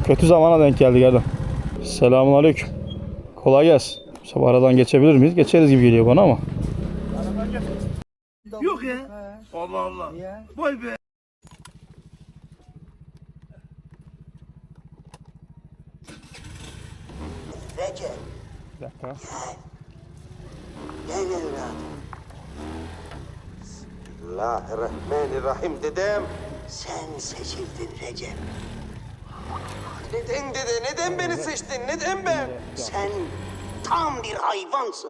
Kötü zamana denk geldik Erdem. Selamünaleyküm. Kolay gelsin. Sabah aradan geçebilir miyiz? Geçeriz gibi geliyor bana ama. Yok ya. Allah Allah. Vay be. Recep, Bir dakika. gel evladım. Bismillahirrahmanirrahim dedem. Sen seçildin Recep. Neden dede? Neden beni seçtin? Neden ben? Sen tam bir hayvansın.